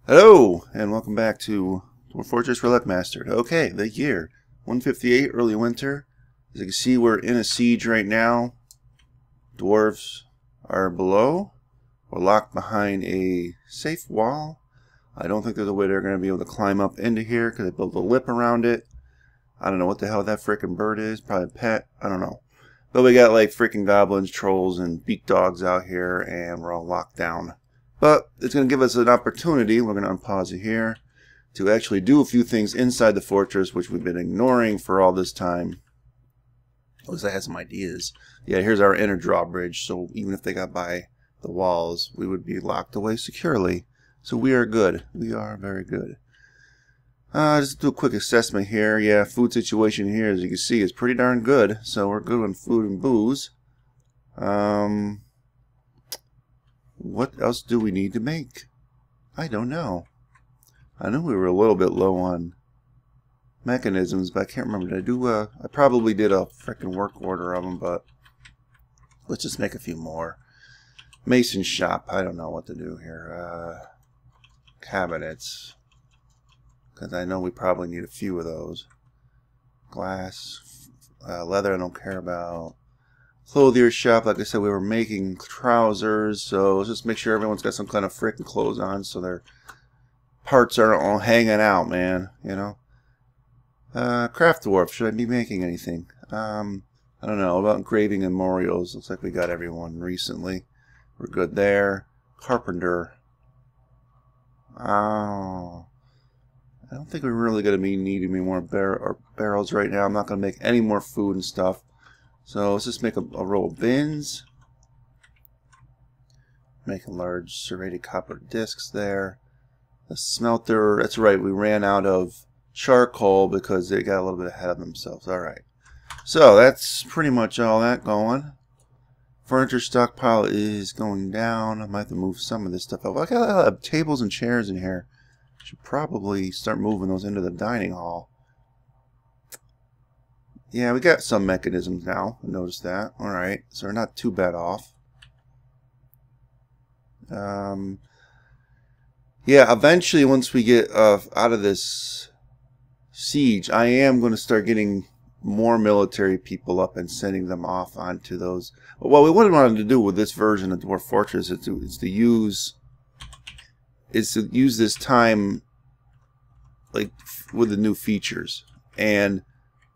Hello, and welcome back to Dwarf Fortress Relicmastered. Okay, the year 158, early winter. As you can see, we're in a siege right now. Dwarves are below. We're locked behind a safe wall. I don't think there's a way they're going to be able to climb up into here because they built a lip around it. I don't know what the hell that frickin' bird is. Probably a pet. I don't know. But we got like freaking goblins, trolls, and beak dogs out here, and we're all locked down. But it's going to give us an opportunity, we're going to unpause it here, to actually do a few things inside the fortress, which we've been ignoring for all this time. At least I had some ideas. Yeah, here's our inner drawbridge, so even if they got by the walls, we would be locked away securely. So we are good. We are very good. Just do a quick assessment here. Yeah, food situation here, as you can see, is pretty darn good. So we're good on food and booze. What else do we need to make? I don't know. I know we were a little bit low on mechanisms, but I can't remember. Did I do I probably did a frickin' work order of them, but let's just make a few more. Mason shop. I don't know what to do here. Cabinets. Because I know we probably need a few of those. Glass. Leather I don't care about. Clothier shop, like I said, we were making trousers, so let's just make sure everyone's got some kind of frickin' clothes on so their parts aren't all hanging out, man, you know. Craft dwarf, should I be making anything? I don't know, about engraving memorials, looks like we got everyone recently. We're good there. Carpenter. Oh, I don't think we're really going to be needing any more barrels right now. I'm not going to make any more food and stuff. So let's just make a row of bins. Make a large serrated copper discs there. The smelter, that's right, we ran out of charcoal because they got a little bit ahead of themselves. Alright. So that's pretty much all that going. Furniture stockpile is going down. I might have to move some of this stuff up. I got a lot of tables and chairs in here. Should probably start moving those into the dining hall. Yeah, we got some mechanisms now. I noticed that. Alright, so we're not too bad off. Yeah, eventually once we get out of this siege, I am going to start getting more military people up and sending them off onto those. Well, what we wanted to do with this version of Dwarf Fortress is to use this time like with the new features. And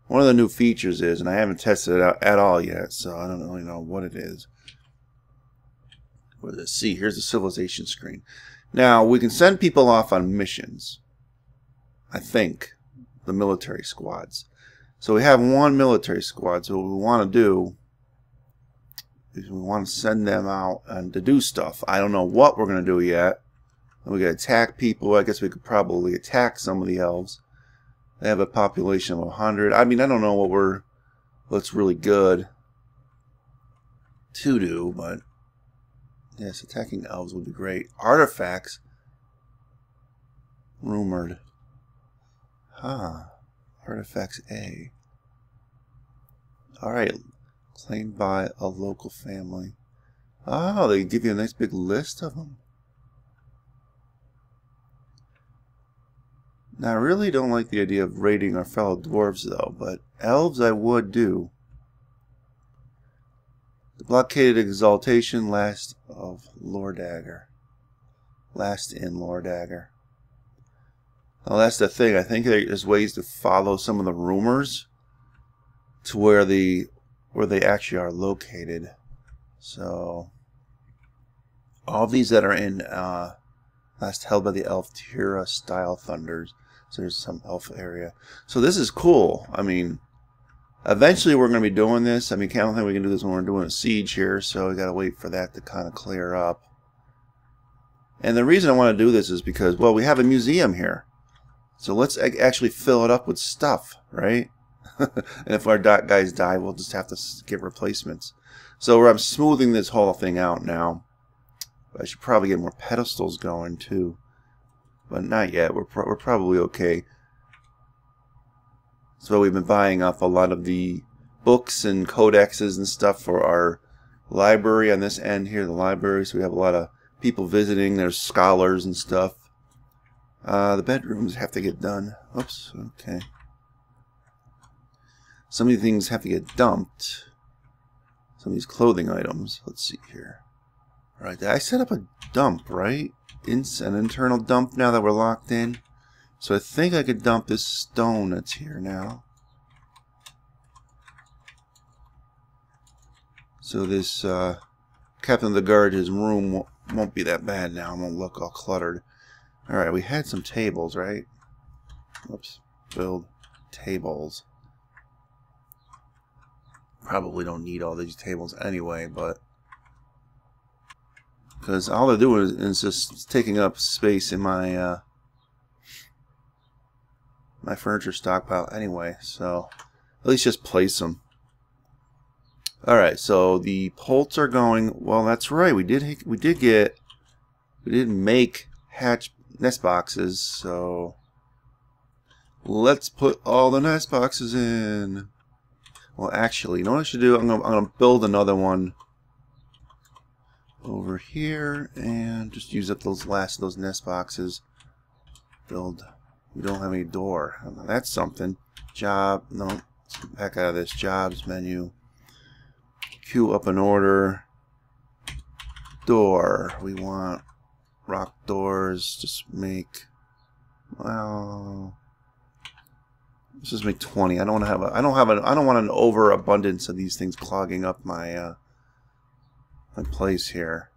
one of the new features is, and I haven't tested it out at all yet, so I don't really know what it is. What does it see? Here's the civilization screen. Now, we can send people off on missions. I think. The military squads. So we have one military squad, so what we want to do is we want to send them out and to do stuff. I don't know what we're going to do yet. We got to attack people. I guess we could probably attack some of the elves. They have a population of 100. I mean, I don't know what's really good to do, but yes, attacking elves would be great. Artifacts. Rumored. Huh. Artifacts A. Alright. Claimed by a local family. Oh, they give you a nice big list of them. Now, I really don't like the idea of raiding our fellow dwarves, though, but elves I would do. The blockaded exaltation, last of Lordagger. Last in Lordagger. Now, that's the thing. I think there's ways to follow some of the rumors to where they actually are located. So, all of these that are in last held by the elf Tira style thunders. So there's some elf area. So this is cool. I mean, eventually we're going to be doing this. I mean, I don't think we can do this when we're doing a siege here. So we got to wait for that to kind of clear up. And the reason I want to do this is because, well, we have a museum here. So let's actually fill it up with stuff, right? And if our guys die, we'll just have to get replacements. So I'm smoothing this whole thing out now. I should probably get more pedestals going too. But not yet. We're probably okay. So we've been buying up a lot of the books and codexes and stuff for our library on this end here, the library. So we have a lot of people visiting. There's scholars and stuff. The bedrooms have to get done. Oops, okay. Some of these things have to get dumped. Some of these clothing items. Let's see here. Alright, I set up a dump, right? An internal dump now that we're locked in. So I think I could dump this stone that's here now. So this Captain of the Guard's room won't be that bad now. It won't look all cluttered. Alright, we had some tables, right? Oops. Build tables. Probably don't need all these tables anyway, but because all they're doing is just taking up space in my my furniture stockpile anyway, so at least just place them. Alright, so the poults are going. Well, that's right, we did make hatch nest boxes, so let's put all the nest boxes in. Well, actually, you know what I should do? I'm gonna build another one over here and just use up those last of those nest boxes. Build. We don't have any door. That's something. Job. No. Let's get back out of this. Jobs menu. Queue up an order. Door. We want rock doors. Just make. Well. Let's just make 20. I don't want an overabundance of these things clogging up my my place here.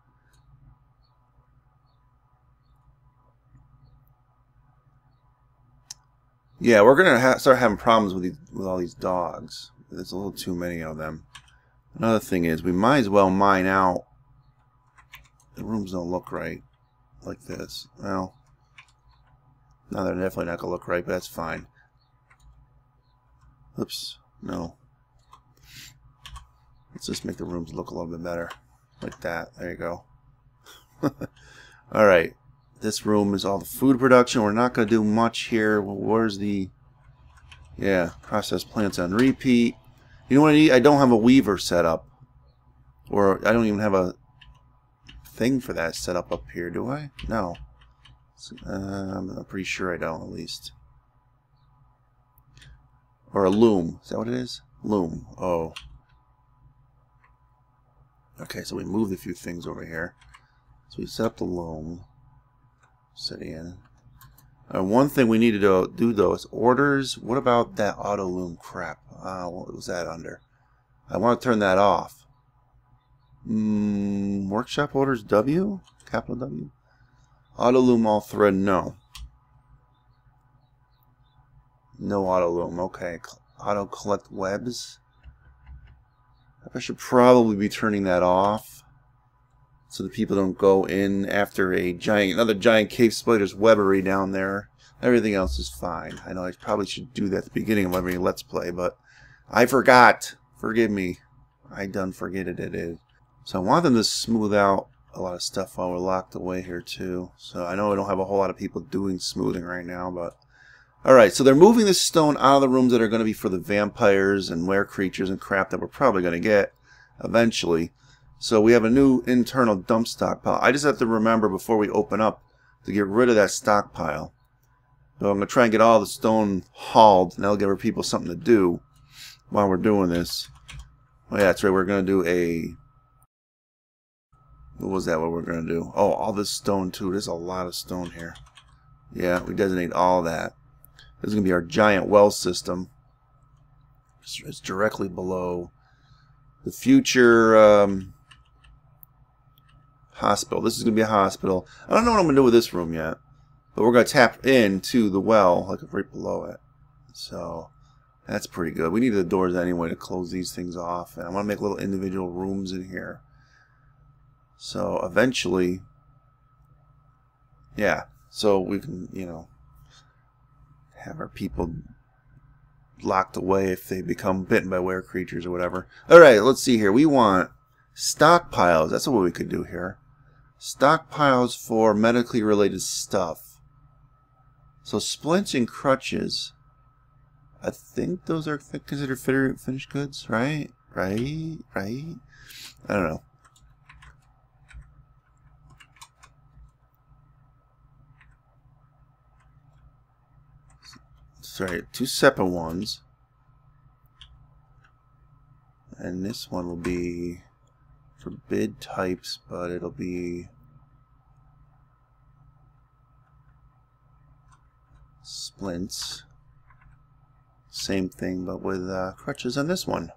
Yeah, we're gonna start having problems with all these dogs. There's a little too many of them. Another thing is, we might as well mine out. The rooms don't look right like this. Well, no, they're definitely not gonna look right, but that's fine. Oops, no. Let's just make the rooms look a little bit better. Like that. There you go. Alright. This room is all the food production. We're not going to do much here. Well, where's the... Yeah, process plants on repeat. You know what I need? I don't have a weaver set up. Or I don't even have a thing for that set up here, do I? No. I'm pretty sure I don't, at least. Or a loom. Is that what it is? Loom. Oh. Okay, so we moved a few things over here. So we set up the loom. Set in. One thing we need to do though is orders. What about that auto loom crap? What was that under? I want to turn that off. Workshop orders W? Capital W? Auto loom all thread, no. No auto loom. Okay. Auto collect webs. I should probably be turning that off so that people don't go in after another giant cave spider's webbery down there. Everything else is fine. I know I probably should do that at the beginning of every Let's Play, but I forgot. Forgive me. I done forgetted it. So I want them to smooth out a lot of stuff while we're locked away here too. So I know I don't have a whole lot of people doing smoothing right now, but alright, so they're moving this stone out of the rooms that are going to be for the vampires and were creatures and crap that we're probably going to get eventually. So we have a new internal dump stockpile. I just have to remember before we open up to get rid of that stockpile. So I'm going to try and get all the stone hauled, and that'll give our people something to do while we're doing this. Oh yeah, that's right, we're going to do a... What was that what we're going to do? Oh, all this stone too. There's a lot of stone here. Yeah, we designate all that. This is going to be our giant well system. It's directly below the future hospital. This is going to be a hospital. I don't know what I'm going to do with this room yet. But we're going to tap into the well, like right below it. So, that's pretty good. We need the doors anyway to close these things off. And I want to make little individual rooms in here. So, eventually... Yeah. So, we can, you know... have our people locked away if they become bitten by were creatures or whatever. Alright, let's see here. We want stockpiles. That's what we could do here. Stockpiles for medically related stuff. So splints and crutches. I think those are considered finished goods, right? Right? I don't know. sorry, 2 separate ones. And this one will be forbid types, but it'll be splints. Same thing, but with crutches on this one.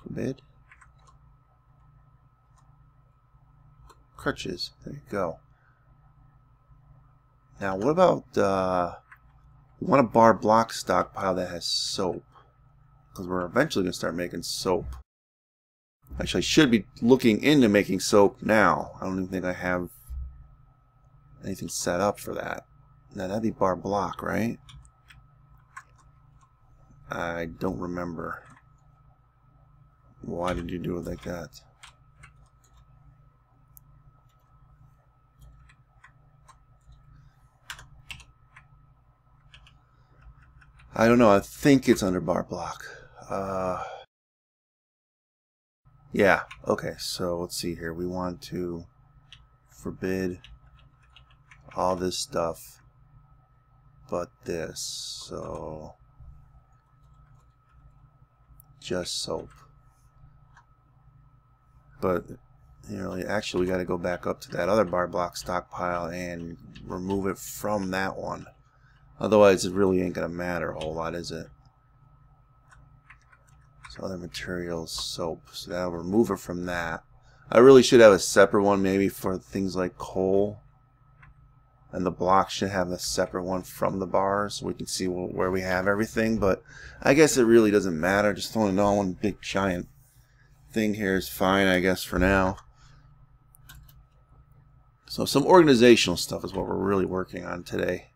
Forbid. Crutches. There you go. Now, what about we want a bar block stockpile that has soap, because we're eventually going to start making soap. Actually, I should be looking into making soap now. I don't even think I have anything set up for that. Now, that'd be bar block, right? I don't remember. Why did you do it like that? I don't know. I think it's under bar block. Yeah. Okay. So let's see here. We want to forbid all this stuff, but this. So just soap. But you know, actually, we got to go back up to that other bar block stockpile and remove it from that one. Otherwise, it really ain't gonna matter a whole lot, is it? So other materials, soap. So that'll remove it from that. I really should have a separate one, maybe for things like coal. And the block should have a separate one from the bars, so we can see where we have everything. But I guess it really doesn't matter. Just throwing it all one big giant thing here is fine, I guess, for now. So some organizational stuff is what we're really working on today.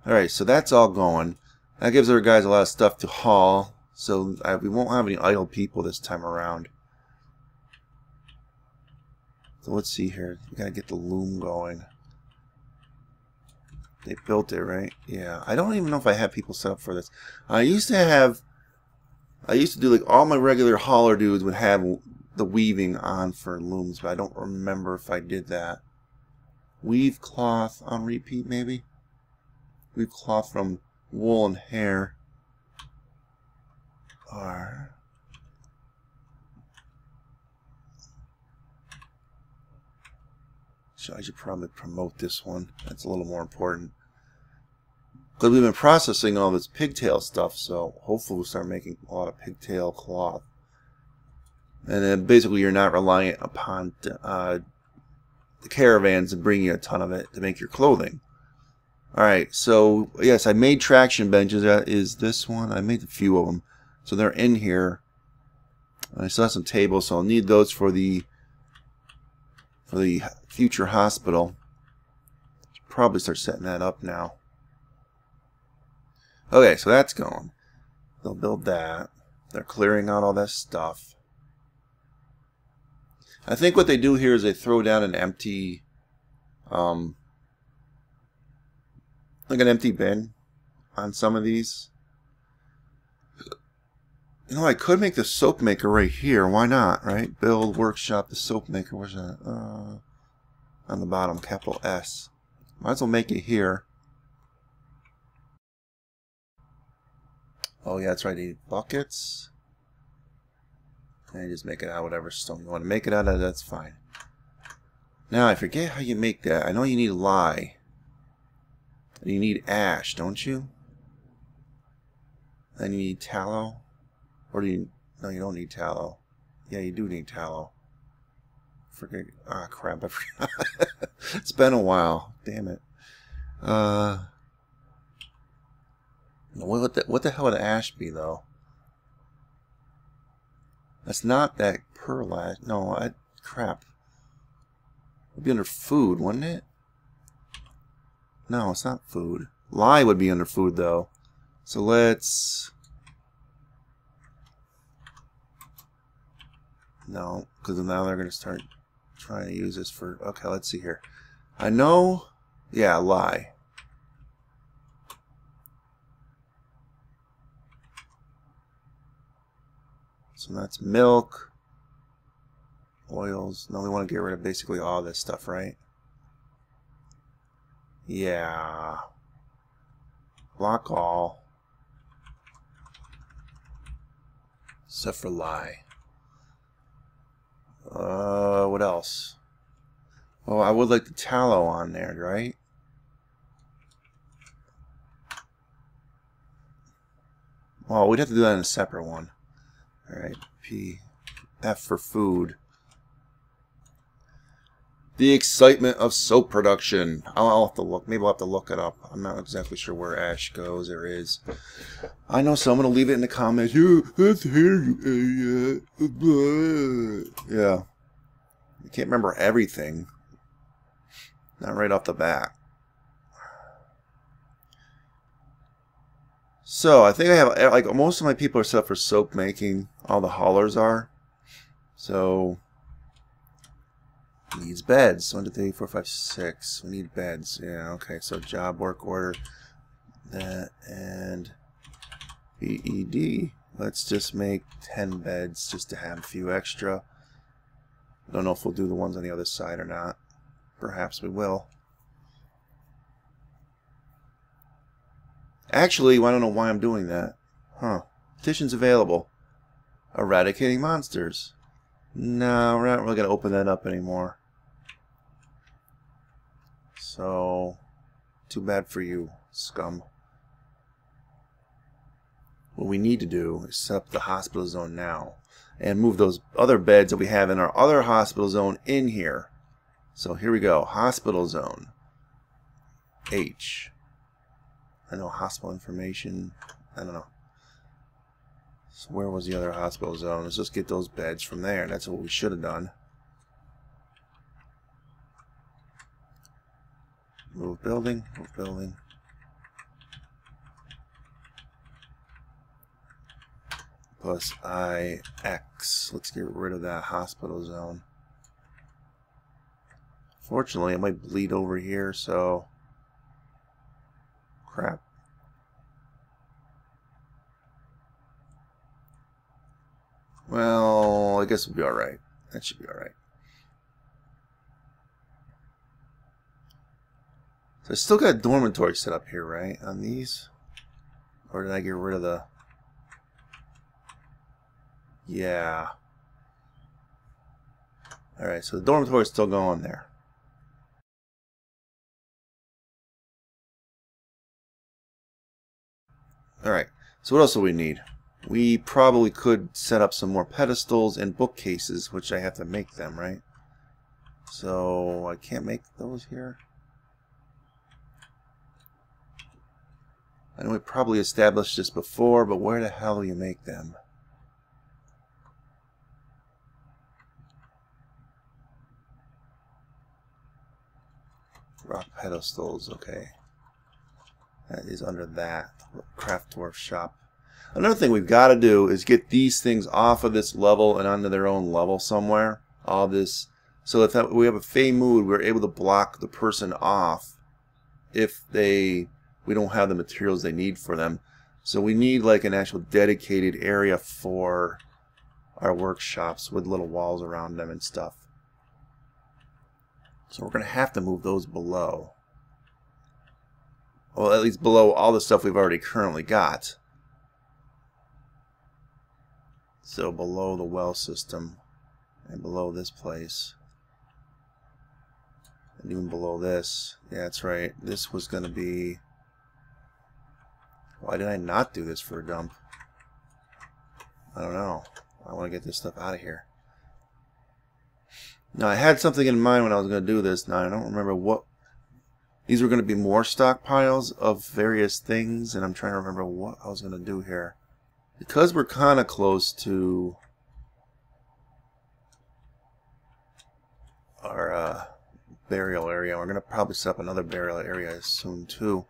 Alright, so that's all going. That gives our guys a lot of stuff to haul, so we won't have any idle people this time around. So let's see here. We gotta get the loom going. They built it, right? Yeah. I don't even know if I have people set up for this. I used to do like all my regular hauler dudes would have the weaving on for looms, but I don't remember if I did that. Weave cloth on repeat, maybe? Weave cloth from wool and hair. Or so I should probably promote this one. That's a little more important. Because we've been processing all this pigtail stuff, so hopefully we'll start making a lot of pigtail cloth. And then basically you're not reliant upon the caravans to bring you a ton of it to make your clothing. Alright, so yes, I made traction benches. That is this one. I made a few of them. So they're in here. I still have some tables, so I'll need those for the future hospital. Should probably start setting that up now. Okay, so that's going. They'll build that. They're clearing out all that stuff. I think what they do here is they throw down an empty like an empty bin on some of these. You know, I could make the soap maker right here. Why not, right? Build, workshop, the soap maker. Where's that? On the bottom, capital S. Might as well make it here. Oh, yeah, that's right. I need buckets. And you just make it out of whatever stone you want to make it out of. That's fine. Now, I forget how you make that. I know you need lye. You need ash, don't you? Then you need tallow. Or do you... No, you don't need tallow. Yeah, you do need tallow. Forget... Ah, crap, I forgot. It's been a while. Damn it. What the hell would ash be, though? That's not that pearl ash. No, crap. It would be under food, wouldn't it? No, it's not food. Lye would be under food, though. So let's... No, because now they're going to start trying to use this for... Okay, let's see here. I know... Yeah, lye. So that's milk. Oils. No, we want to get rid of basically all this stuff, right? Yeah. Block all. Except for lie. What else? Oh, I would like the tallow on there, right? Well, we'd have to do that in a separate one. Alright, P. F for food. The excitement of soap production. I'll have to look. Maybe I'll have to look it up. I'm not exactly sure where ash goes or is. I know someone will leave it in the comments. Yeah, that's here, you idiot. Yeah. I can't remember everything. Not right off the bat. So, I think I have, like, most of my people are set up for soap making. All the haulers are. So, needs beds. 1, 2, 3, 4, 5, 6. We need beds. Yeah, okay. So, job work order. That and BED. Let's just make 10 beds just to have a few extra. Don't know if we'll do the ones on the other side or not. Perhaps we will. Actually, I don't know why I'm doing that. Huh. Petitions available. Eradicating monsters. No, we're not really going to open that up anymore. So, too bad for you, scum. What we need to do is set up the hospital zone now. And move those other beds that we have in our other hospital zone in here. So here we go. Hospital zone. H. I know hospital information. I don't know. So where was the other hospital zone? Let's just get those beds from there. That's what we should have done. Move building. Move building. Plus IX. Let's get rid of that hospital zone. Fortunately, it might bleed over here, so... Crap. Well, I guess we'll be alright. That should be alright. So I still got a dormitory set up here, right? On these? Or did I get rid of the... Yeah. Alright, so the dormitory is still going there. Alright, so what else do we need? We probably could set up some more pedestals and bookcases, which I have to make them, right? So, I can't make those here. I know we probably established this before, but where the hell do you make them? Rock pedestals, okay. That is under that. Craft Dwarf Shop. Another thing we've got to do is get these things off of this level and onto their own level somewhere. All this. So if we have a Fey mood, we're able to block the person off if we don't have the materials they need for them. So we need like an actual dedicated area for our workshops with little walls around them and stuff. So we're going to have to move those below. Well, at least below all the stuff we've already currently got. So below the well system and below this place. And even below this. Yeah, that's right. This was going to be... Why did I not do this for a dump? I don't know. I want to get this stuff out of here. Now, I had something in mind when I was going to do this. Now, I don't remember what... These were going to be more stockpiles of various things, and I'm trying to remember what I was going to do here. Because we're kind of close to our burial area, we're going to probably set up another burial area soon, too.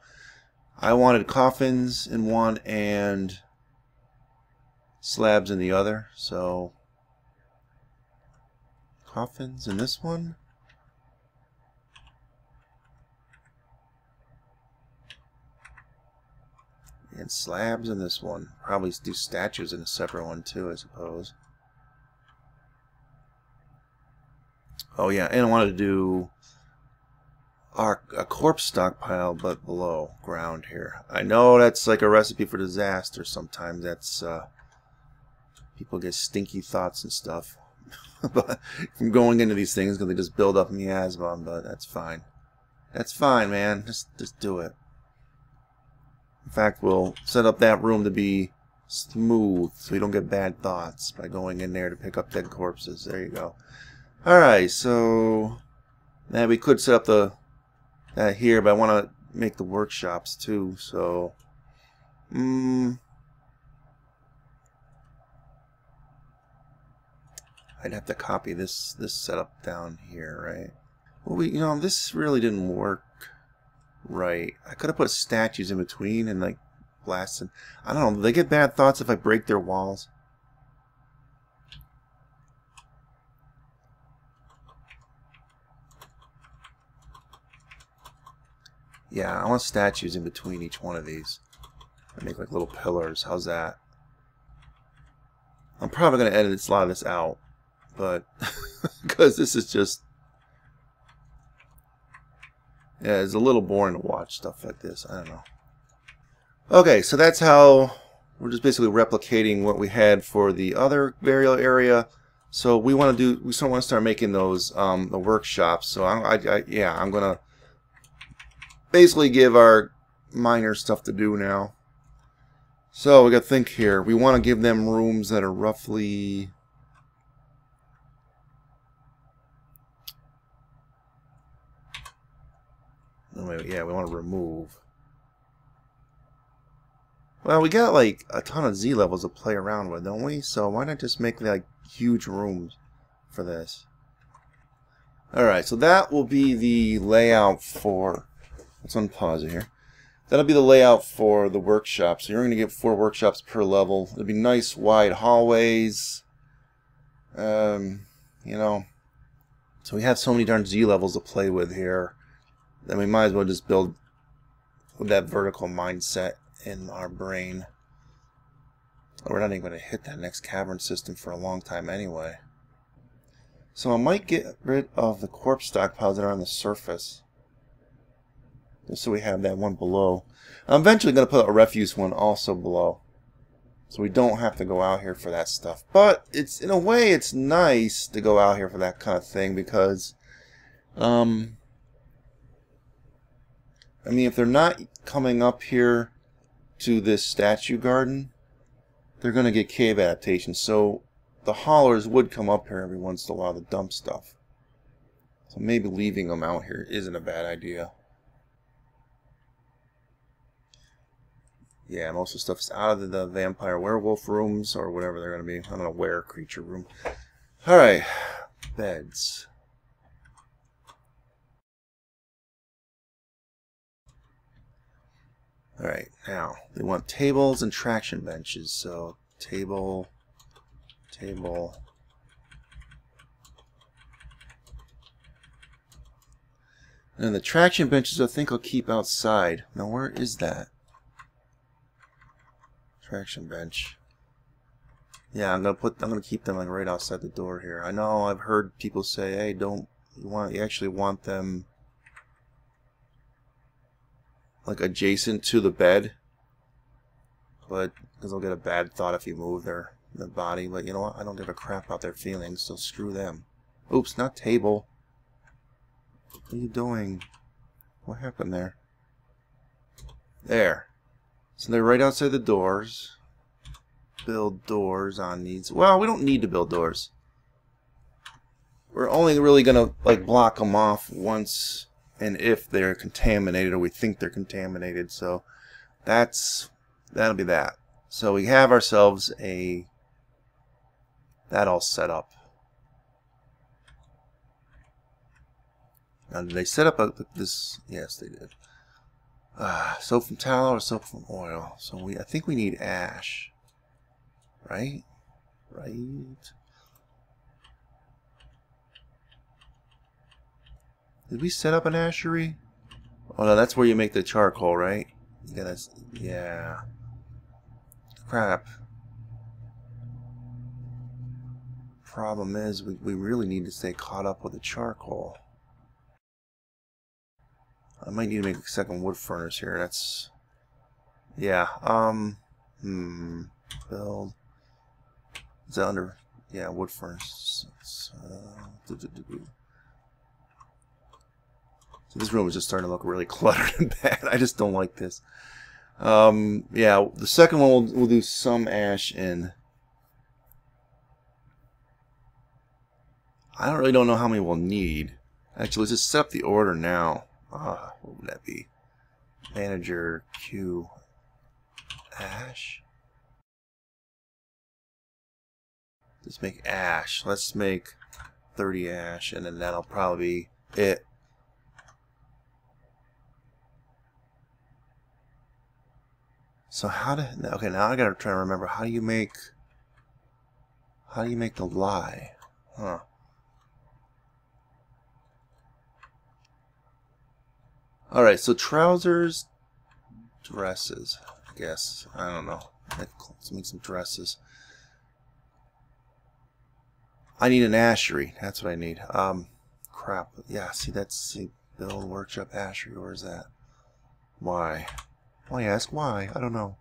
I wanted coffins in one and slabs in the other, so... Coffins in this one? And slabs in this one. Probably do statues in a separate one too, I suppose. Oh yeah, and I wanted to do a corpse stockpile, but below ground here. I know that's like a recipe for disaster. Sometimes that's people get stinky thoughts and stuff. But from going into these things, because they just build up miasma. But that's fine. That's fine, man. Just do it. In fact, we'll set up that room to be smooth, so we don't get bad thoughts by going in there to pick up dead corpses. There you go. All right, so now we could set up that here, but I want to make the workshops too. So, I'd have to copy this setup down here, right? Well, this really didn't work right. I could have put statues in between and like blasted. I don't know. Do they get bad thoughts if I break their walls? Yeah, I want statues in between each one of these. I make like little pillars. How's that? I'm probably going to edit a lot of this out, but because this is just, yeah, it's a little boring to watch stuff like this. I don't know. Okay, so that's how we're just basically replicating what we had for the other burial area. So we want to start making those the workshops. So I'm gonna basically give our miners stuff to do now. So we got to think here. We want to give them rooms that are roughly, yeah, we want to remove. Well, we got like a ton of Z levels to play around with, don't we? So why not just make like huge rooms for this? Alright, so that will be the layout for, let's unpause it here. That'll be the layout for the workshop. So you're going to get 4 workshops per level. It'll be nice wide hallways. You know, so we have so many darn Z levels to play with here that we might as well just build with that vertical mindset in our brain. We're not even going to hit that next cavern system for a long time anyway. So I might get rid of the corpse stockpiles that are on the surface, just so we have that one below. I'm eventually going to put a refuse one also below, so we don't have to go out here for that stuff. But it's, in a way, it's nice to go out here for that kind of thing, because I mean, if they're not coming up here to this statue garden, they're going to get cave adaptation. So the haulers would come up here every once in a while to dump stuff. So maybe leaving them out here isn't a bad idea. Yeah, most of the stuff is out of the vampire werewolf rooms, or whatever they're going to be. I don't know, were creature room. Alright, beds. Alright, now, they want tables and traction benches. So, table. And the traction benches I think I'll keep outside. Now, where is that? Traction bench. Yeah, I'm gonna keep them like right outside the door here. I know I've heard people say, hey, you actually want them like adjacent to the bed, but because they'll get a bad thought if you move their body. But you know what? I don't give a crap about their feelings, so screw them. Oops, not table. What are you doing? What happened there? There. So they're right outside the doors. Build doors on these. Well, we don't need to build doors. We're only really gonna like block them off once and if they're contaminated, or we think they're contaminated. So that'll be that. So we have ourselves that all set up. Now, did they set up this? Yes, they did. Soap from tallow or soap from oil? So I think we need ash. Right? Did we set up an ashery? Oh no, that's where you make the charcoal, right? You gotta, yeah. Crap. Problem is, we really need to stay caught up with the charcoal. I might need to make a second wood furnace here. That's... Yeah. Build. Is that under... Yeah, wood furnace. So this room is just starting to look really cluttered and bad. I just don't like this. Yeah, the second one we'll do some ash in. I don't know how many we'll need. Actually, let's just set up the order now. What would that be? Manager Q ash. Let's make ash. Let's make 30 ash, and then that'll probably be it. So how to... Okay, now I gotta try to remember how do you make the lye? Huh. Alright, so trousers, dresses, I guess. I don't know. Let's make some dresses. I need an ashery. That's what I need. Crap. Yeah, see, build workshop ashery. Where's that? Why? Why ask why? I don't know.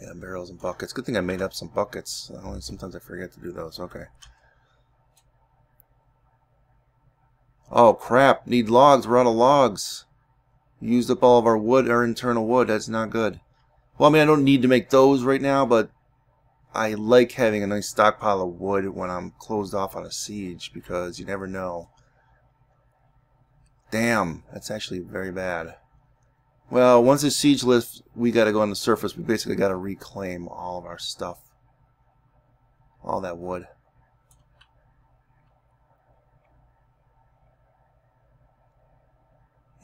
Yeah, barrels and buckets. Good thing I made up some buckets. Sometimes I forget to do those. Okay. Oh crap, need logs, we're out of logs. Used up all of our wood, our internal wood, that's not good. Well, I mean, I don't need to make those right now, but I like having a nice stockpile of wood when I'm closed off on a siege, because you never know. Damn, that's actually very bad. Well, once the siege lifts, we gotta go on the surface. We basically gotta reclaim all of our stuff. All that wood.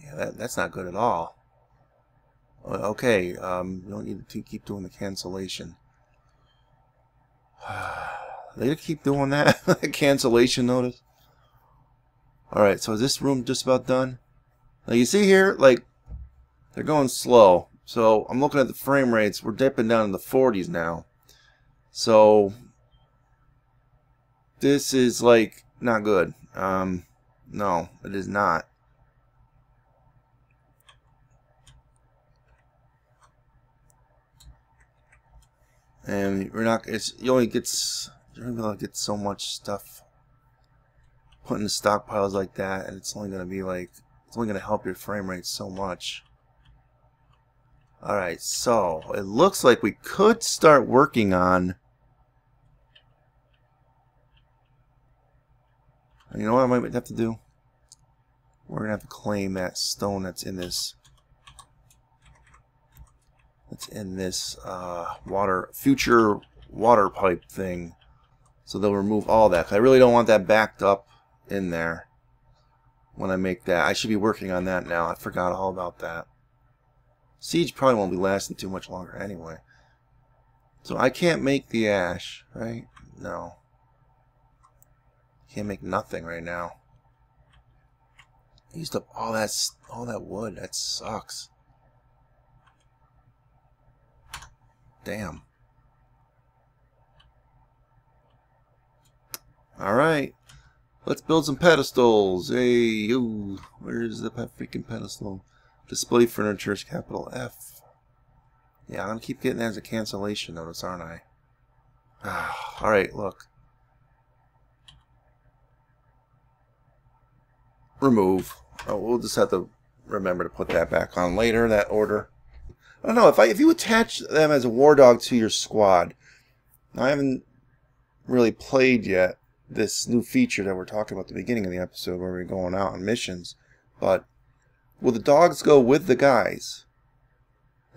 Yeah, that's not good at all. Okay, you don't need to keep doing the cancellation. They gonna keep doing that? Cancellation notice? Alright, so is this room just about done? Now you see here, like, they're going slow. So I'm looking at the frame rates. We're dipping down in the 40s now. So this is, like, not good. No, it is not. And we're not. You only get so much stuff put in the stockpiles like that, and it's only gonna be like it's only gonna help your frame rate so much. All right, so it looks like we could start working on. You know what I might have to do? We're gonna have to claim that stone that's in this. Future water pipe thing. So they'll remove all that. I really don't want that backed up in there when I make that. I should be working on that now. I forgot all about that. Siege probably won't be lasting too much longer anyway. So I can't make the ash, right? No. Can't make nothing right now. I used up all that wood. That sucks. Damn. Alright. Let's build some pedestals. Hey, yo. Where's the freaking pedestal? Display furniture is capital F. Yeah, I'm going to keep getting that as a cancellation notice, aren't I? Alright, look. Remove. Oh, we'll just have to remember to put that back on later, that order. I don't know, if you attach them as a war dog to your squad. Now, I haven't really played yet this new feature that we're talking about at the beginning of the episode where we're going out on missions, but will the dogs go with the guys?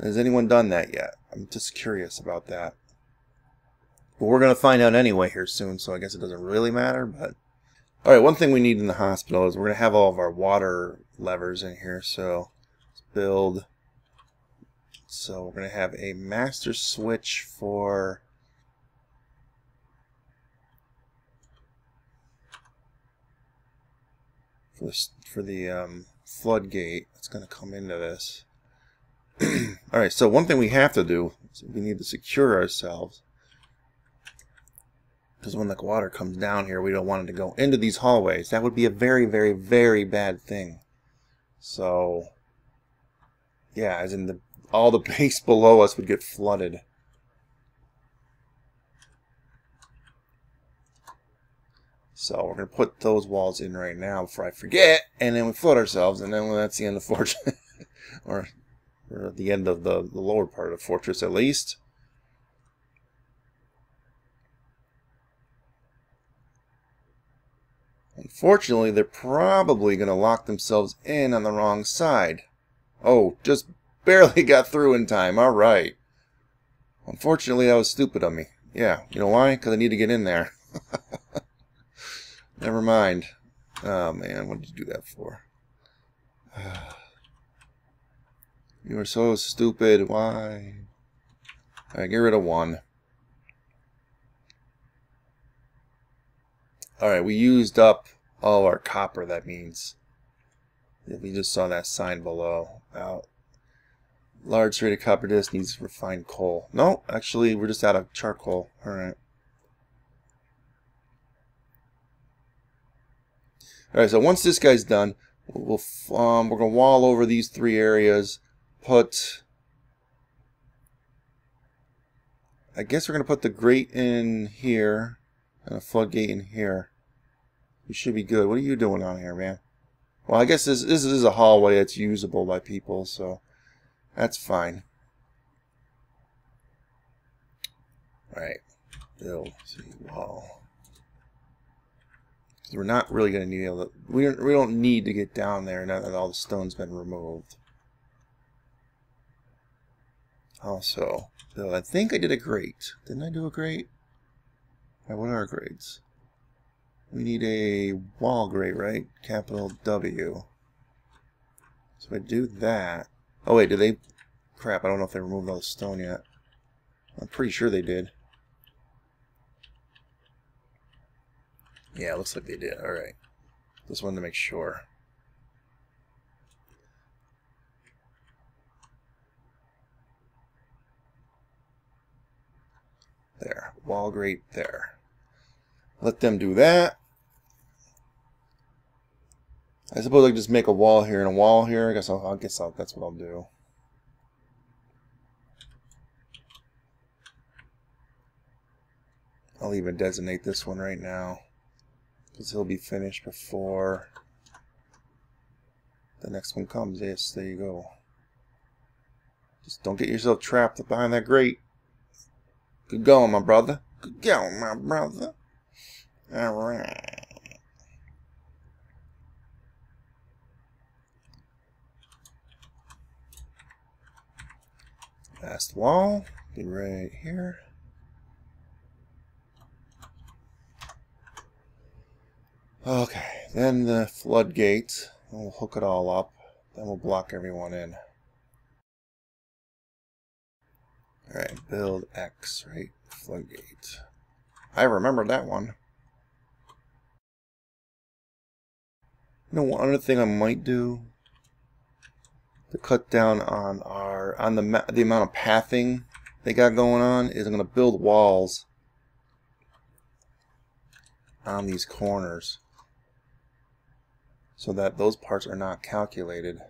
Has anyone done that yet? I'm just curious about that. But we're going to find out anyway here soon, so I guess it doesn't really matter, but... Alright, one thing we need in the hospital is we're going to have all of our water levers in here, so let's build... So we're going to have a master switch for the floodgate. It's going to come into this. Alright, so one thing we have to do is we need to secure ourselves. Because when the water comes down here, we don't want it to go into these hallways. That would be a very, very, very bad thing. So, yeah, as in all the base below us would get flooded. So we're going to put those walls in right now before I forget, and then we flood ourselves, and then that's the end of the fortress. or the end of the lower part of the fortress, at least. Unfortunately, they're probably going to lock themselves in on the wrong side. Oh, just barely got through in time. All right. Unfortunately, that was stupid of me. Yeah, you know why? Because I need to get in there. Never mind. Oh, man, what did you do that for? You are so stupid. Why? Alright, get rid of one. Alright, we used up all our copper, that means. We just saw that sign below. Large serrated copper disc needs refined coal. No, actually, we're just out of charcoal. Alright. Alright, so once this guy's done, we're going to wall over these 3 areas. I guess we're going to put the grate in here and a floodgate in here. We should be good. What are you doing on here, man? Well, I guess this is a hallway that's usable by people, so that's fine. Alright. Build. See, wall. We're not really going to need we don't need to get down there now that all the stone's been removed. Also, I think I did a grate. Didn't I do a grate? Alright, what are our grades? We need a wall grate, right? Capital W. So if I do that... Oh wait, did they... Crap, I don't know if they removed all the stone yet. I'm pretty sure they did. Yeah, it looks like they did. Alright. Just wanted to make sure. There. Wall grate there. Let them do that. I suppose I could just make a wall here and a wall here. I guess that's what I'll do. I'll even designate this one right now, because he'll be finished before the next one comes. Yes, there you go. Just don't get yourself trapped behind that grate. Good going, my brother. Good going, my brother. Alright. Last wall. Be right here. Okay, then the floodgate. We'll hook it all up. Then we'll block everyone in. Alright, build X, right? Floodgate. I remember that one. You know, one other thing I might do to cut down on the amount of pathing they got going on is I'm going to build walls on these corners so that those parts are not calculated.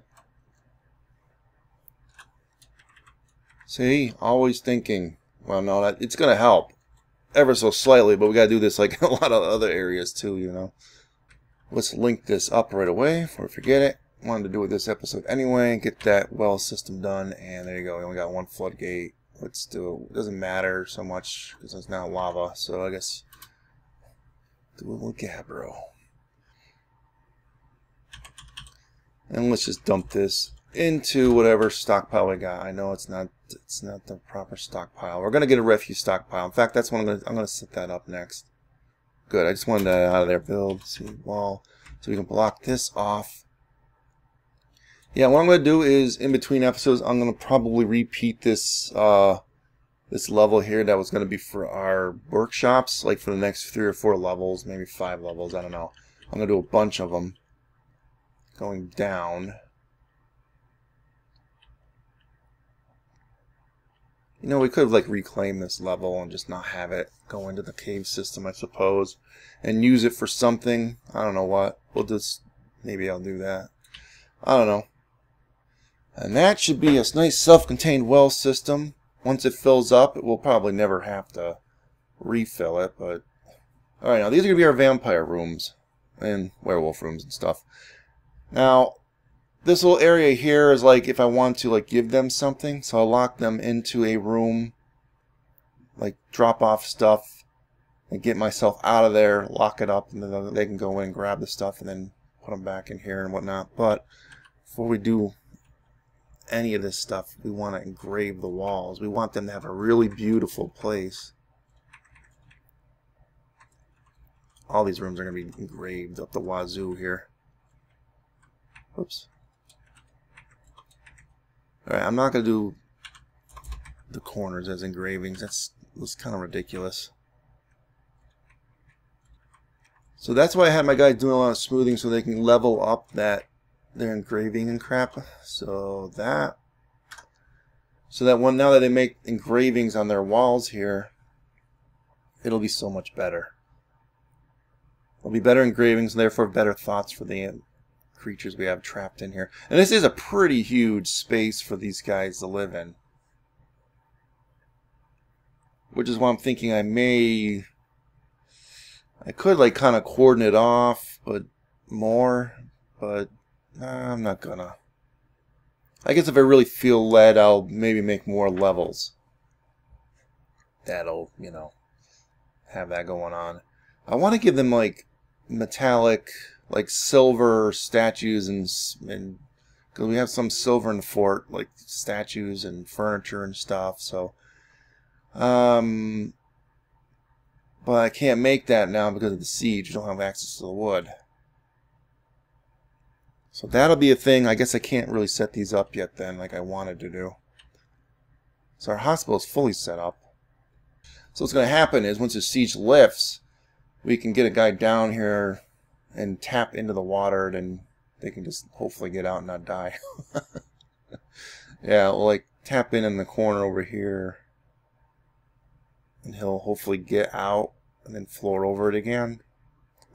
See, always thinking. Well, no, it's going to help ever so slightly, but we got to do this like in a lot of other areas too, you know. Let's link this up right away before we forget it. Wanted to do it this episode anyway, get that well system done, and there you go. We only got one floodgate. Let's do it. It doesn't matter so much because it's now lava, so I guess do a little Gabbro. And let's just dump this into whatever stockpile we got. I know it's not the proper stockpile. We're gonna get a refuse stockpile. In fact, that's what I'm gonna set that up next. Good. I just wanted that out of there. Build, see, wall, so we can block this off. Yeah, what I'm gonna do is in between episodes, I'm gonna probably repeat this this level here that was gonna be for our workshops, like for the next 3 or 4 levels, maybe 5 levels. I don't know. I'm gonna do a bunch of them going down. You know, we could have like reclaimed this level and just not have it go into the cave system, I suppose, and use it for something. I don't know what. We'll just, maybe I'll do that. I don't know. And that should be a nice self-contained well system. Once it fills up, it will probably never have to refill it, but alright, now these are going to be our vampire rooms and werewolf rooms and stuff. Now, this little area here is like if I want to like give them something, so I'll lock them into a room, like drop off stuff and get myself out of there, lock it up, and then they can go in and grab the stuff and then put them back in here and whatnot. But before we do any of this stuff, we want to engrave the walls. We want them to have a really beautiful place. All these rooms are going to be engraved up the wazoo here. Oops. Alright, I'm not going to do the corners as engravings. That's kind of ridiculous. So that's why I had my guys doing a lot of smoothing so they can level up their engraving and crap. So that now that they make engravings on their walls here, it'll be so much better. It'll be better engravings and therefore better thoughts for the creatures we have trapped in here. And this is a pretty huge space for these guys to live in. Which is why I'm thinking I could like kind of cordon it off but I'm not gonna. I guess if I really feel led, I'll maybe make more levels. That'll, you know, have that going on. I want to give them like metallic, like silver statues and because we have some silver in the fort, like statues and furniture and stuff. So, but I can't make that now because of the siege. We don't have access to the wood. So that'll be a thing. I guess I can't really set these up yet then like I wanted to do. So our hospital is fully set up. So what's going to happen is once the siege lifts, we can get a guy down here and tap into the water, and they can just hopefully get out and not die. Yeah, we'll like tap in the corner over here, and he'll hopefully get out and then floor over it again,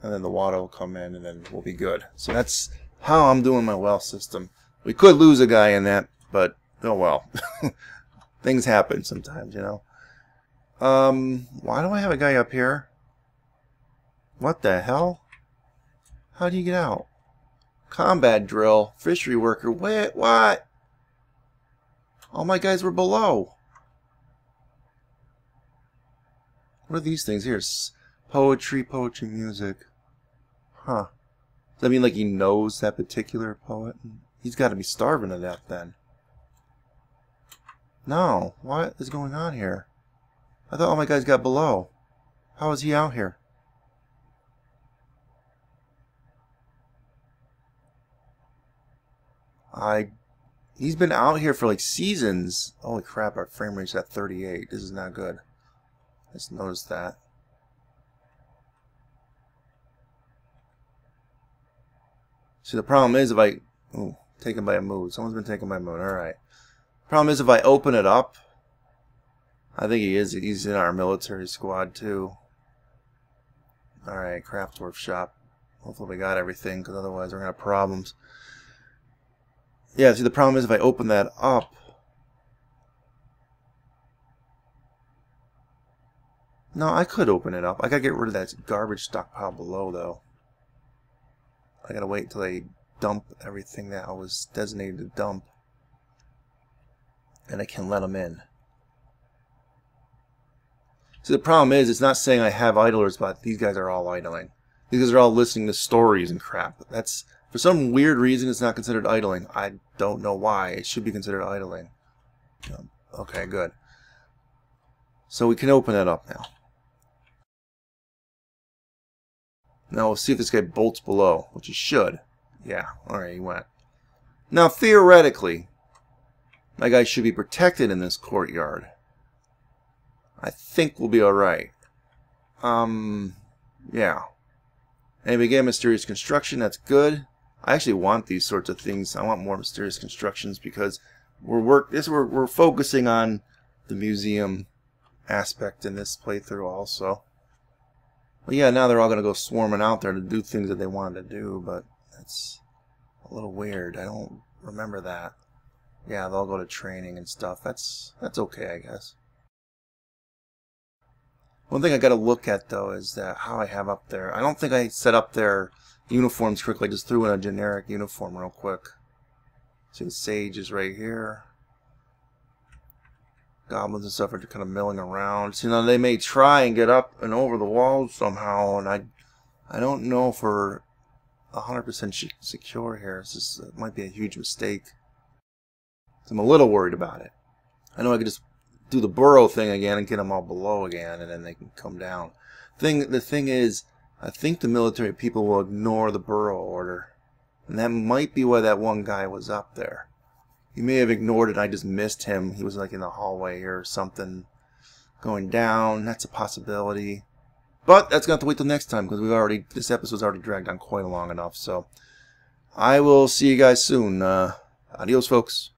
and then the water will come in and then we'll be good. So that's how I'm doing my well system. We could lose a guy in that, but oh well. Things happen sometimes, you know. Why do I have a guy up here? What the hell? How do you get out? Combat drill, fishery worker. Wait, what? All my guys were below. What are these things here? Poetry, music. Huh. Does that mean like he knows that particular poet? He's got to be starving to death then. No. What is going on here? I thought all my guys got below. How is he out here? He's been out here for like seasons. Holy crap, our frame rate's at 38. This is not good. I just noticed that. See, the problem is if I... Ooh, taken by a mood. Someone's been taken by a mood. Alright. Problem is if I open it up... I think he's in our military squad too. Alright, craft workshop. Hopefully we got everything, because otherwise we're going to have problems. Yeah, see, the problem is if I open that up... No, I could open it up. I gotta get rid of that garbage stockpile below, though. I gotta wait until they dump everything that I was designated to dump. And I can let them in. See, the problem is, it's not saying I have idlers, but these guys are all idling. These guys are all listening to stories and crap. That's... For some weird reason, it's not considered idling. I don't know why. It should be considered idling. Okay, good. So we can open it up now. Now we'll see if this guy bolts below, which he should. Yeah, alright, he went. Now, theoretically, my guy should be protected in this courtyard. I think we'll be alright. Yeah. And we get mysterious construction, that's good. I actually want these sorts of things. I want more mysterious constructions because we're focusing on the museum aspect in this playthrough also. But yeah, now they're all going to go swarming out there to do things that they wanted to do, but that's a little weird. I don't remember that. Yeah, they'll go to training and stuff. That's okay, I guess. One thing I got to look at though is that how I have up there. I don't think I set up their uniforms correctly. I just threw in a generic uniform real quick. See, the sage is right here. Goblins and stuff are kind of milling around. So, you know, they may try and get up and over the walls somehow, and I don't know if we're 100% secure here. It's just, it might be a huge mistake. So I'm a little worried about it. I know I could just do the burrow thing again and get them all below again, and then they can come down. The thing is, I think the military people will ignore the burrow order, and that might be why that one guy was up there. He may have ignored it and I just missed him. He was like in the hallway here or something going down. That's a possibility. But that's going to have to wait till next time because this episode's already dragged on quite long enough. So I will see you guys soon. Adios, folks.